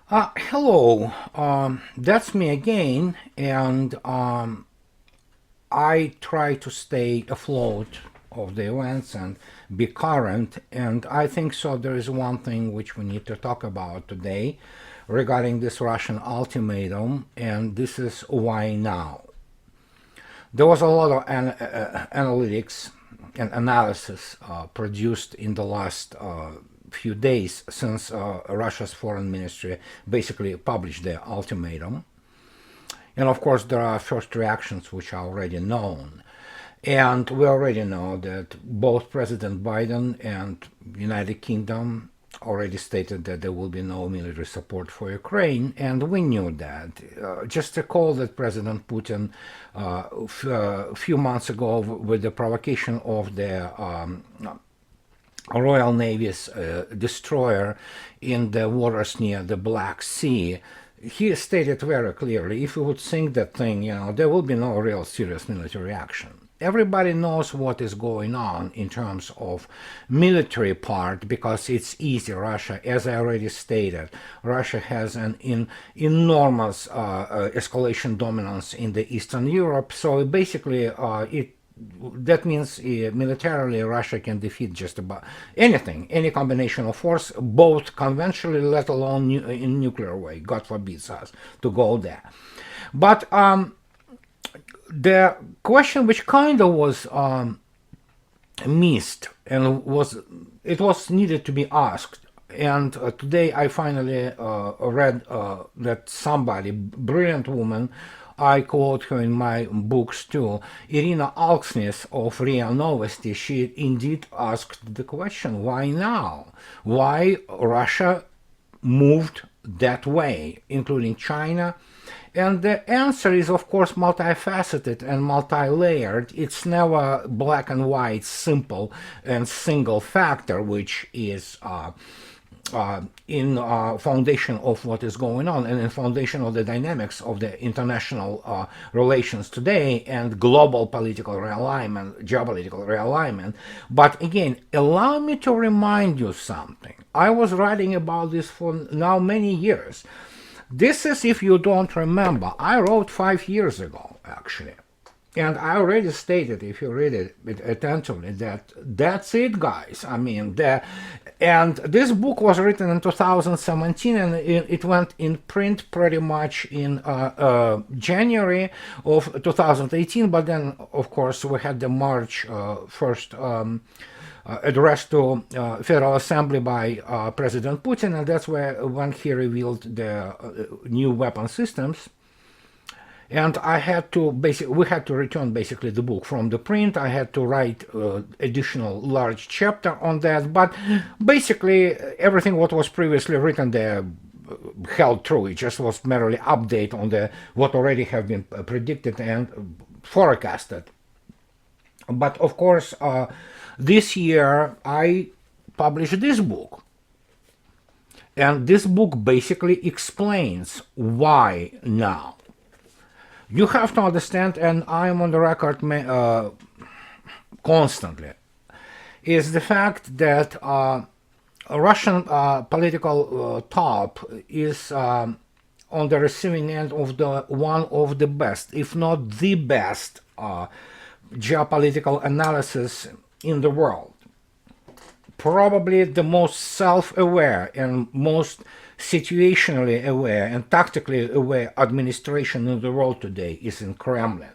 Hello, that's me again, and I try to stay afloat of the events and be current. And I think so. There is one thing which we need to talk about today regarding this Russian ultimatum, and this is why now. There was a lot of analytics and analysis produced in the last few days since Russia's foreign ministry basically published their ultimatum. And of course, there are first reactions which are already known. And we already know that both President Biden and United Kingdom already stated that there will be no military support for Ukraine, and we knew that. Just recall that President Putin, a few months ago, with the provocation of the Royal Navy's destroyer in the waters near the Black Sea, he stated very clearly, if we would sink that thing, there will be no real serious military action. Everybody knows what is going on in terms of military part because it's easy. Russia, as I already stated, Russia has an enormous escalation dominance in the Eastern Europe. So basically, that means militarily Russia can defeat just about anything, any combination of force, both conventionally, let alone in nuclear way. God forbids us to go there. But the question which kind of was missed and was needed to be asked, and today I finally read that somebody, brilliant woman, I quote her in my books too, Irina Alksnis of RIA Novosti, she indeed asked the question, why now? Why Russia moved that way, including China? And the answer is, of course, multifaceted and multi-layered. It's never black and white, simple and single factor, which is in foundation of what is going on and in foundation of the dynamics of the international relations today and global political realignment, geopolitical realignment. But again, allow me to remind you something. I was writing about this for now many years. This is, if you don't remember, I wrote 5 years ago, actually. And I already stated, if you read it attentively, that that's it, guys. I mean, and this book was written in 2017, and it went in print pretty much in January of 2018. But then, of course, we had the March 1st address to Federal Assembly by President Putin, and that's when he revealed the new weapon systems. And we had to return basically the book from the print. I had to write additional large chapter on that, but basically everything what was previously written there held true. It just was merely update on what already have been predicted and forecasted. But of course, this year I published this book. And this book basically explains why now. You have to understand, and I am on the record constantly, is the fact that Russian political top is on the receiving end of one of the best, if not the best, geopolitical analysis in the world. Probably the most self-aware and most situationally aware and tactically aware administration in the world today is in Kremlin.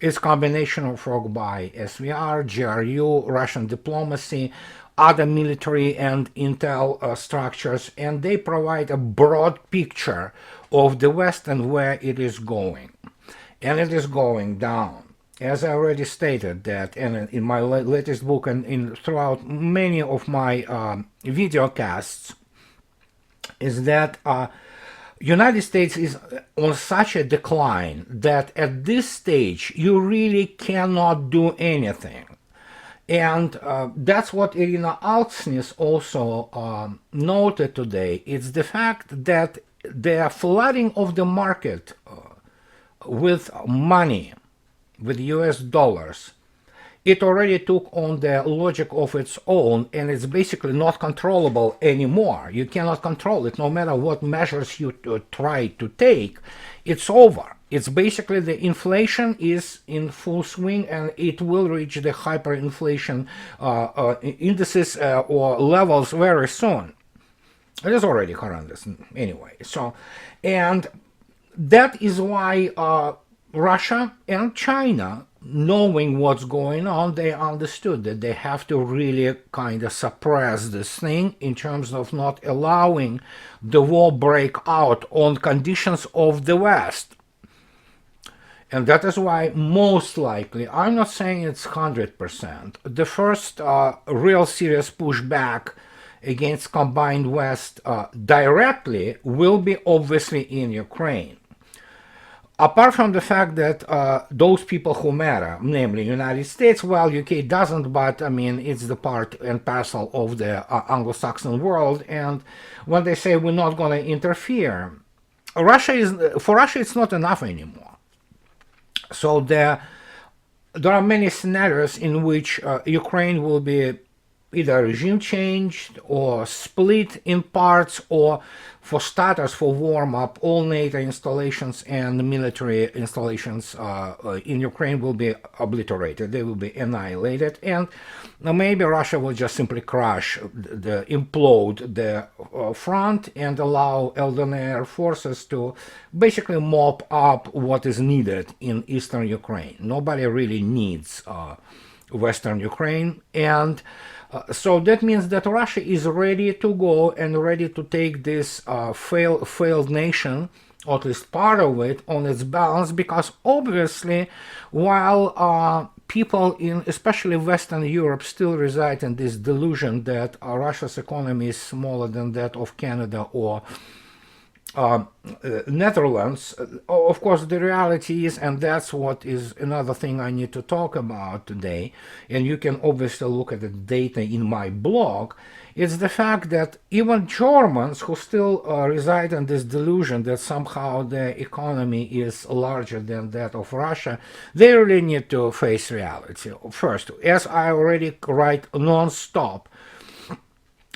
It's a combination of work by SVR, GRU, Russian diplomacy, other military and intel structures, and they provide a broad picture of the West and where it is going. And it is going down. As I already stated that, and in my latest book and throughout many of my video casts, is that United States is on such a decline that at this stage you really cannot do anything. And that's what Irina Alksnis also noted today. It's the fact that the flooding of the market with money, with US dollars, it already took on the logic of its own, and it's basically not controllable anymore. You cannot control it no matter what measures you try to take. It's over. It's basically the inflation is in full swing, and it will reach the hyperinflation indices or levels very soon. It is already horrendous anyway. So, and that is why Russia and China, knowing what's going on, they understood that they have to really kind of suppress this thing in terms of not allowing the war break out on conditions of the West. And that is why most likely, I'm not saying it's 100%, the first real serious pushback against combined West directly will be obviously in Ukraine. Apart from the fact that those people who matter, namely United States, well, UK doesn't, but I mean, it's the part and parcel of the Anglo-Saxon world, and when they say we're not going to interfere, for Russia, it's not enough anymore. So there are many scenarios in which Ukraine will be either regime changed or split in parts, or for starters, for warm-up, all NATO installations and military installations in Ukraine will be obliterated. They will be annihilated, and maybe Russia will just simply implode the front and allow LDNR forces to basically mop up what is needed in eastern Ukraine. Nobody really needs western Ukraine, and so that means that Russia is ready to go and ready to take this failed nation, or at least part of it, on its balance, because obviously while people in especially Western Europe still reside in this delusion that Russia's economy is smaller than that of Canada or Netherlands, of course the reality is, and that's what is another thing I need to talk about today, and you can obviously look at the data in my blog, it's the fact that even Germans who still reside in this delusion that somehow the economy is larger than that of Russia, they really need to face reality. First, as I already write non-stop,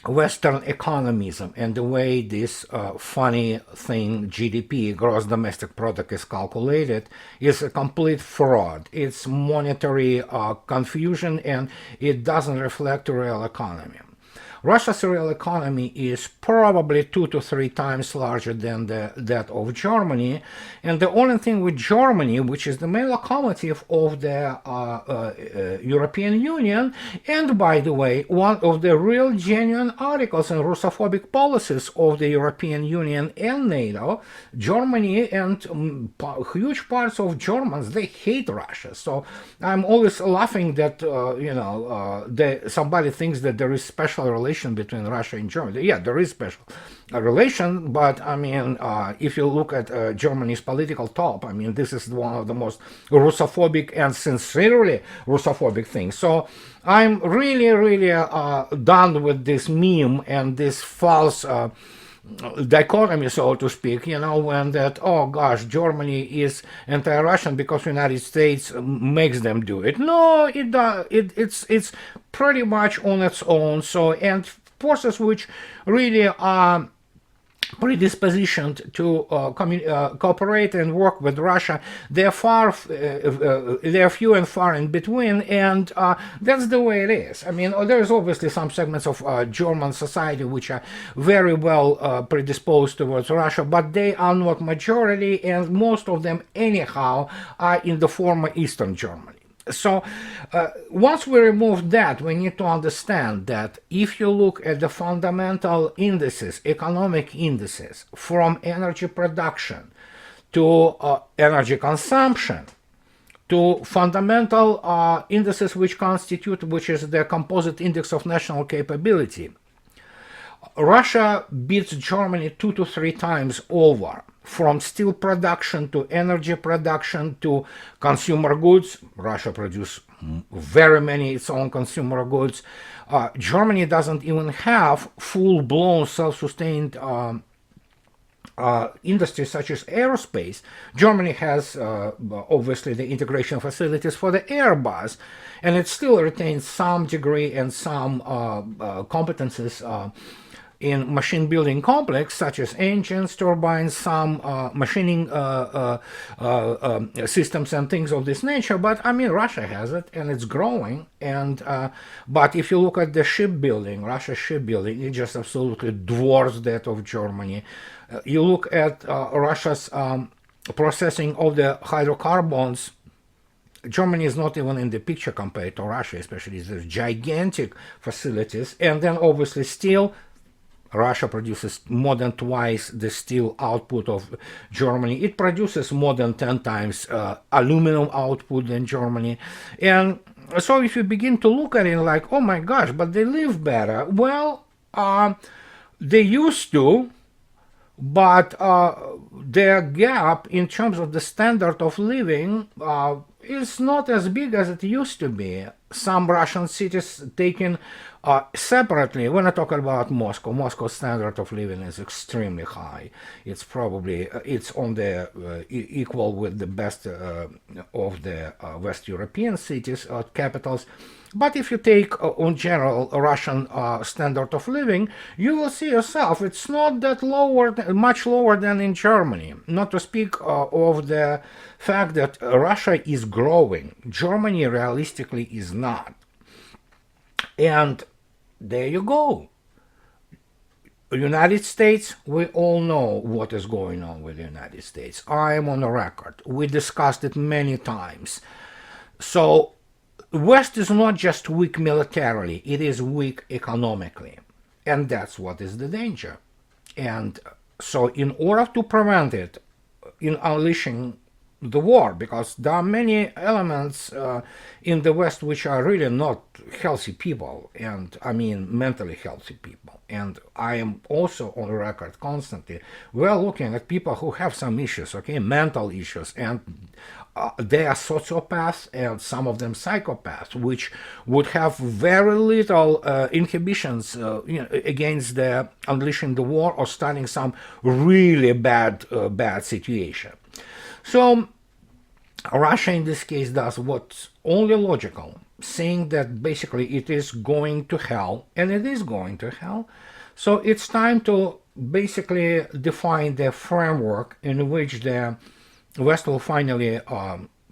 Western economism and the way this funny thing, GDP, gross domestic product, is calculated is a complete fraud. It's monetary confusion, and it doesn't reflect the real economy. Russia's real economy is probably 2 to 3 times larger than that of Germany, and the only thing with Germany, which is the main locomotive of the European Union, and by the way, one of the real genuine articles in Russophobic policies of the European Union and NATO, Germany and huge parts of Germans, they hate Russia. So I'm always laughing that, somebody thinks that there is special relation between Russia and Germany. Yeah, there is special relation, but I mean, if you look at Germany's political top, I mean, this is one of the most Russophobic and sincerely Russophobic things. So I'm really done with this meme and this false dichotomy, so to speak, when that, oh gosh, Germany is anti-Russian because the United States makes them do it. No, it's pretty much on its own. So, and forces which really are predispositioned to cooperate and work with Russia, they're few and far in between, and that's the way it is. I mean, there's obviously some segments of German society which are very well predisposed towards Russia, but they are not majority, and most of them anyhow are in the former Eastern Germany. So once we remove that, we need to understand that if you look at the fundamental indices, economic indices, from energy production to energy consumption, to fundamental indices which is the composite index of national capability, Russia beats Germany 2 to 3 times over, from steel production to energy production to consumer goods. Russia produces very many its own consumer goods. Germany doesn't even have full-blown self-sustained industries such as aerospace. Germany has obviously the integration facilities for the Airbus, and it still retains some degree and some competences in machine building complex, such as engines, turbines, some machining systems and things of this nature. But I mean, Russia has it, and it's growing. And but if you look at the shipbuilding, Russia's shipbuilding, it just absolutely dwarfs that of Germany. You look at Russia's processing of the hydrocarbons. Germany is not even in the picture compared to Russia, especially these gigantic facilities. And then obviously steel. Russia produces more than twice the steel output of Germany. It produces more than 10 times aluminum output than Germany. And so if you begin to look at it like, oh my gosh, but they live better. Well, they used to, but their gap in terms of the standard of living is not as big as it used to be. Some Russian cities taken separately, when I talk about Moscow, Moscow's standard of living is extremely high. It's probably, it's on the equal with the best of the West European cities, capitals. But if you take, in general, a Russian standard of living, you will see yourself, it's not that much lower than in Germany. Not to speak of the fact that Russia is growing. Germany realistically is not. And there you go. United States, we all know what is going on with the United States. I am on the record. We discussed it many times. So West is not just weak militarily, it is weak economically. And that's what is the danger. And so in order to prevent it, in unleashing the war, because there are many elements in the West which are really not healthy people, and I mean mentally healthy people. And I am also on record constantly. We are looking at people who have some issues, okay, mental issues, and they are sociopaths and some of them psychopaths, which would have very little inhibitions against the unleashing the war or starting some really bad situation. So Russia in this case does what's only logical, saying that basically it is going to hell, and it is going to hell. So it's time to basically define the framework in which the West will finally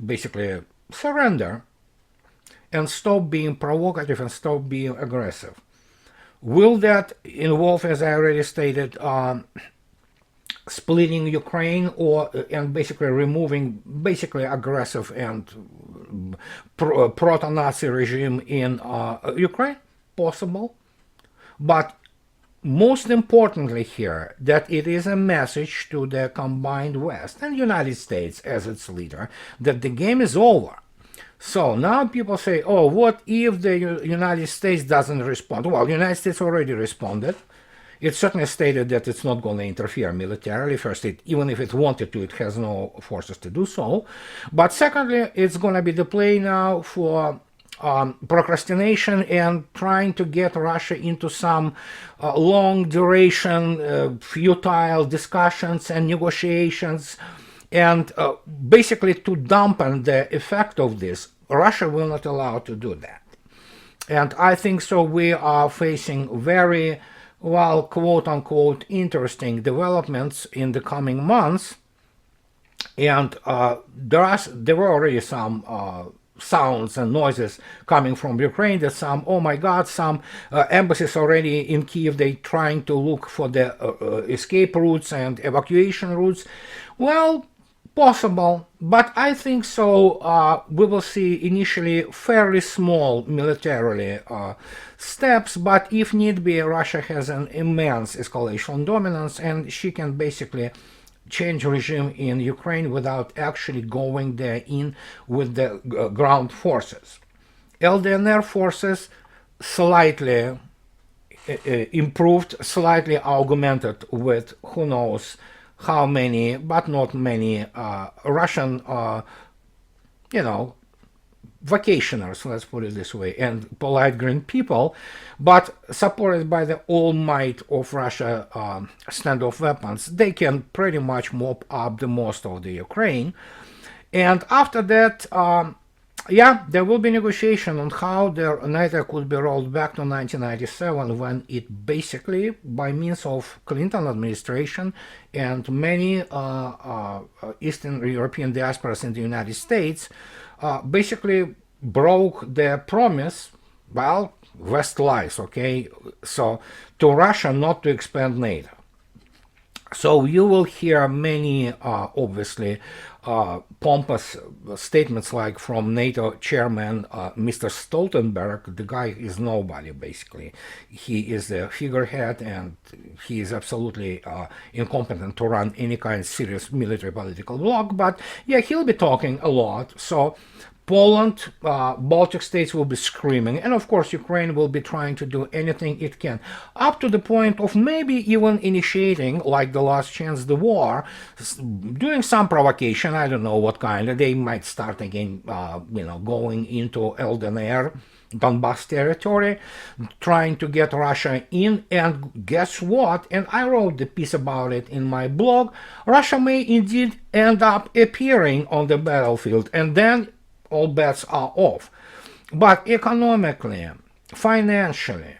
basically surrender and stop being provocative and stop being aggressive. Will that involve, as I already stated, splitting Ukraine and basically removing basically aggressive and proto-Nazi regime in Ukraine? Possible. But most importantly here, that it is a message to the combined West and United States as its leader that the game is over. So now people say, oh, what if the United States doesn't respond? Well, the United States already responded. It certainly stated that it's not going to interfere militarily. First, even if it wanted to, it has no forces to do so. But secondly, it's going to be the play now for procrastination and trying to get Russia into some long duration, futile discussions and negotiations. And basically to dampen the effect of this, Russia will not allow to do that. And I think so we are facing very, well, quote-unquote, interesting developments in the coming months. And there were already some sounds and noises coming from Ukraine that some, oh my God, some embassies already in Kiev, they trying to look for the escape routes and evacuation routes. Well, possible, but I think so we will see initially fairly small militarily steps, but if need be, Russia has an immense escalation dominance and she can basically change regime in Ukraine without actually going there in with the ground forces. LDNR forces slightly improved, slightly augmented with who knows how many, but not many Russian, vacationers, let's put it this way, and polite green people, but supported by the all might of Russia standoff weapons, they can pretty much mop up the most of the Ukraine. And after that, yeah, there will be negotiation on how the NATO could be rolled back to 1997, when it basically, by means of Clinton administration and many Eastern European diasporas in the United States, basically broke their promise, well, West lies, okay, so to Russia not to expand NATO. So you will hear many, obviously, pompous statements like from NATO chairman Mr. Stoltenberg. The guy is nobody, basically. He is the figurehead, and he is absolutely incompetent to run any kind of serious military political bloc. But yeah, he'll be talking a lot. So Poland, Baltic states will be screaming, and of course Ukraine will be trying to do anything it can, up to the point of maybe even initiating, like the last chance the war, doing some provocation. I don't know what kind. They might start again, going into LDNR, Donbass territory, trying to get Russia in. And guess what? And I wrote the piece about it in my blog. Russia may indeed end up appearing on the battlefield, and then all bets are off. But economically, financially,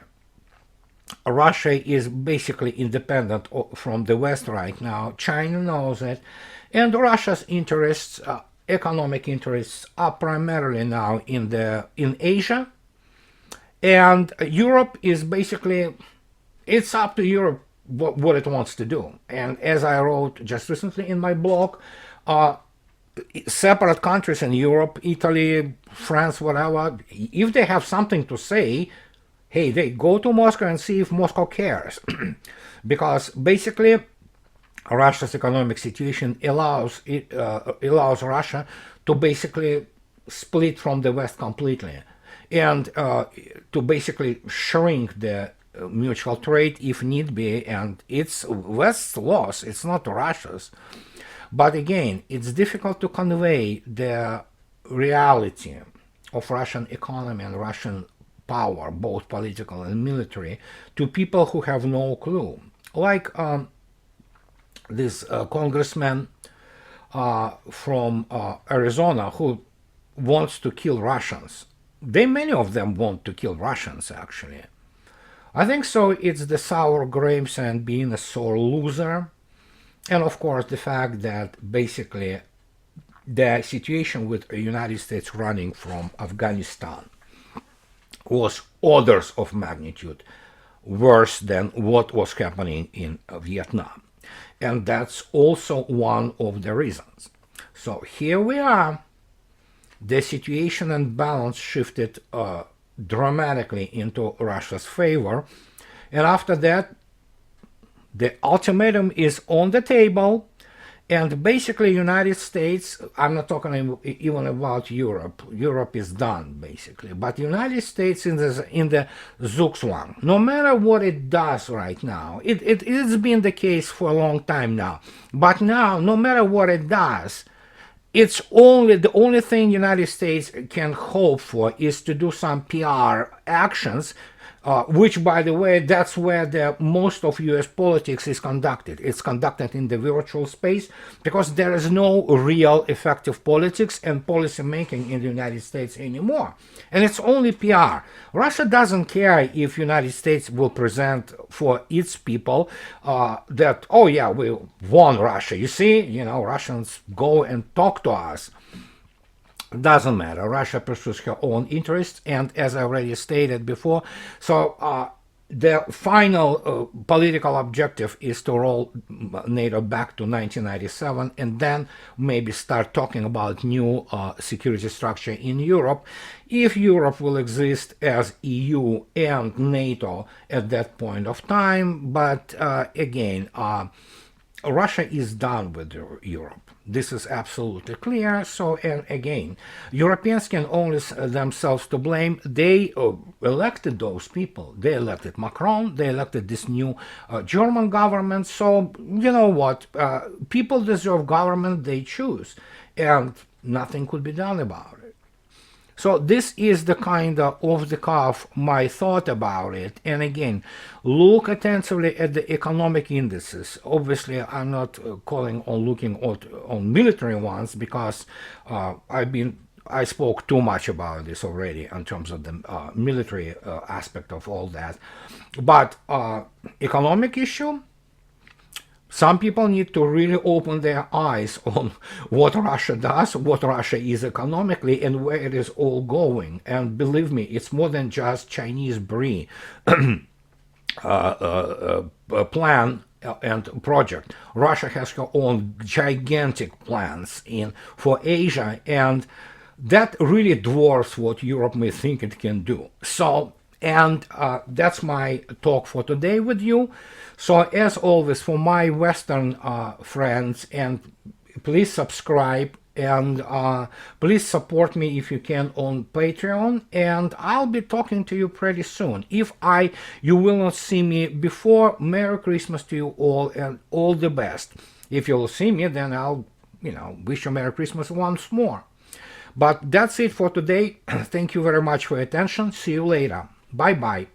Russia is basically independent from the West right now. China knows it, and Russia's interests, economic interests, are primarily now in Asia, and Europe is basically, it's up to Europe what it wants to do. And as I wrote just recently in my blog, separate countries in Europe, Italy, France, whatever, if they have something to say, hey, they go to Moscow and see if Moscow cares. Because basically, Russia's economic situation allows Russia to basically split from the West completely, and to basically shrink the mutual trade if need be. And it's West's loss, it's not Russia's. But again, it's difficult to convey the reality of Russian economy and Russian power, both political and military, to people who have no clue. Like this congressman from Arizona who wants to kill Russians. Many of them want to kill Russians, actually. I think so. It's the sour grapes and being a sore loser. And of course, the fact that basically the situation with the United States running from Afghanistan was orders of magnitude worse than what was happening in Vietnam. And that's also one of the reasons. So here we are. The situation and balance shifted dramatically into Russia's favor. And after that, the ultimatum is on the table, and basically United States, I'm not talking even about Europe. Europe is done, basically. But United States in the Zugzwang, no matter what it does right now, it's been the case for a long time now. But now, no matter what it does, it's the only thing United States can hope for is to do some PR actions, which, by the way, that's where the most of US politics is conducted. It's conducted in the virtual space because there is no real effective politics and policy making in the United States anymore. And it's only PR. Russia doesn't care if United States will present for its people that, oh yeah, we won Russia. You see, Russians go and talk to us. Doesn't matter. Russia pursues her own interests, and as I already stated before, so the final political objective is to roll NATO back to 1997, and then maybe start talking about new security structure in Europe, if Europe will exist as EU and NATO at that point of time. But again, Russia is done with Europe. This is absolutely clear. So, and again, Europeans can only themselves to blame. They elected those people. They elected Macron. They elected this new German government. So, you know what? People deserve government they choose. And nothing could be done about it. So this is the kind of off the cuff my thought about it. And again, look attentively at the economic indices. Obviously, I'm not calling on looking on military ones because I spoke too much about this already in terms of the military aspect of all that. But economic issue, some people need to really open their eyes on what Russia does, what Russia is economically, and where it is all going. And believe me, it's more than just Chinese brie plan and project. Russia has her own gigantic plans for Asia, and that really dwarfs what Europe may think it can do. So, and that's my talk for today with you. So, as always, for my Western friends, and please subscribe and please support me if you can on Patreon, and I'll be talking to you pretty soon. If you will not see me before, Merry Christmas to you all and all the best. If you'll see me, then I'll wish you Merry Christmas once more. But that's it for today. Thank you very much for your attention. See you later. Bye bye.